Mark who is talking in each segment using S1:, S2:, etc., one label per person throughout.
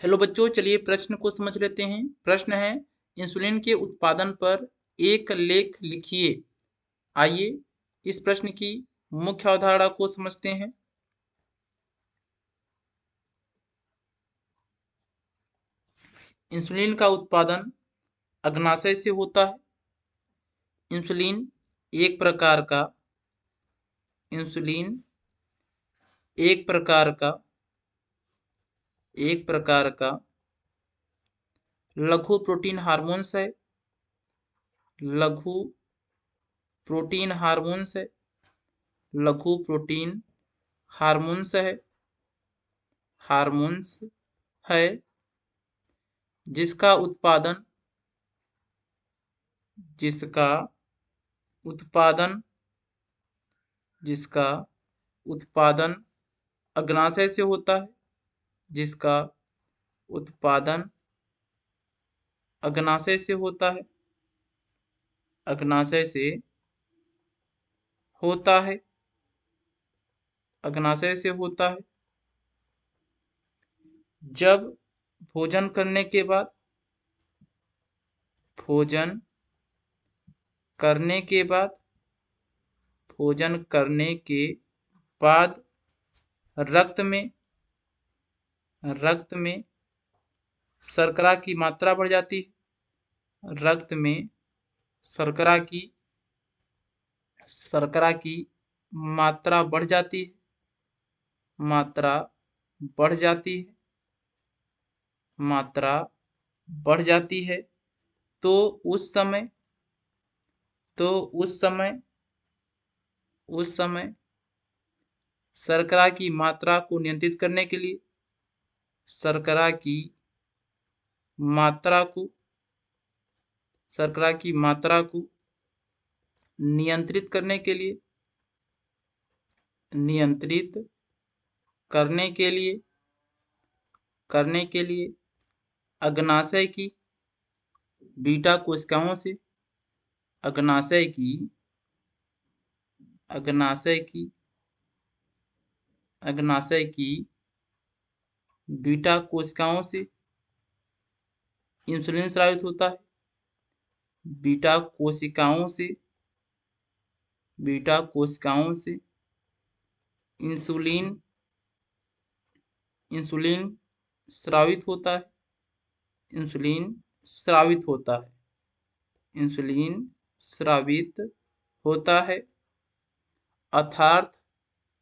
S1: Hello बच्चों, चलिए प्रश्न को समझ लेते हैं। प्रश्न है, इंसुलिन के उत्पादन पर एक लेख लिखिए। आइए इस प्रश्न की मुख्य अवधारणा को समझते हैं। इंसुलिन का उत्पादन अग्नाशय से होता है। इंसुलिन एक प्रकार का इंसुलिन एक प्रकार का एक प्रकार का लघु प्रोटीन हार्मोन्स है। लघु प्रोटीन हार्मोन्स है। लघु प्रोटीन हार्मोन्स है। हार्मोन्स है जिसका उत्पादन जिसका उत्पादन जिसका उत्पादन अग्नाशय से होता है। जिसका उत्पादन अग्नाशय से होता है। अग्नाशय से होता है। अग्नाशय से होता है। जब भोजन करने के बाद भोजन करने के बाद भोजन करने के बाद रक्त में शर्करा की मात्रा बढ़ जाती है। रक्त में शर्करा की मात्रा बढ़ जाती है। मात्रा बढ़ जाती है। मात्रा बढ़ जाती है तो उस समय शर्करा की मात्रा को नियंत्रित करने के लिए शर्करा की मात्रा को नियंत्रित करने के लिए अग्नाशय की बीटा कोशिकाओं से अग्नाशय की बीटा कोशिकाओं से इंसुलिन स्रावित होता है। बीटा कोशिकाओं से इंसुलिन स्रावित होता है। इंसुलिन स्रावित होता है अर्थात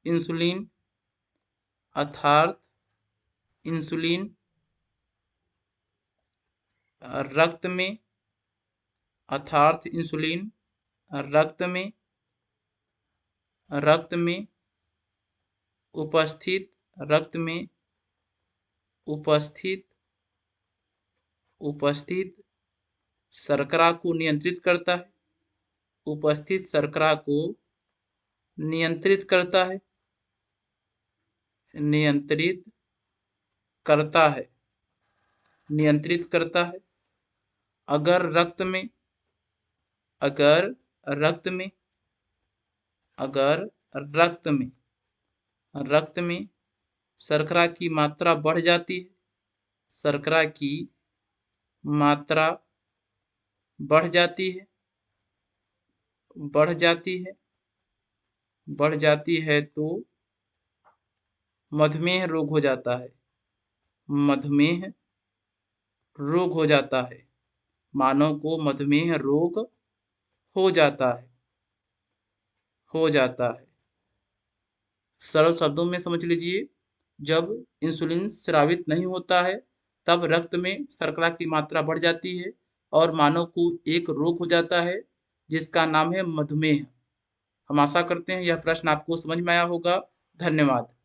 S1: इंसुलिन रक्त में उपस्थित शर्करा को नियंत्रित करता है। उपस्थित शर्करा को नियंत्रित करता है। नियंत्रित करता है। अगर रक्त में शर्करा की मात्रा बढ़ जाती है। शर्करा की मात्रा बढ़ जाती है तो मधुमेह रोग हो जाता है। मानव को मधुमेह रोग हो जाता है। सरल शब्दों में समझ लीजिए, जब इंसुलिन स्रावित नहीं होता है तब रक्त में शर्करा की मात्रा बढ़ जाती है और मानव को एक रोग हो जाता है जिसका नाम है मधुमेह। हम आशा करते हैं यह प्रश्न आपको समझ में आया होगा। धन्यवाद।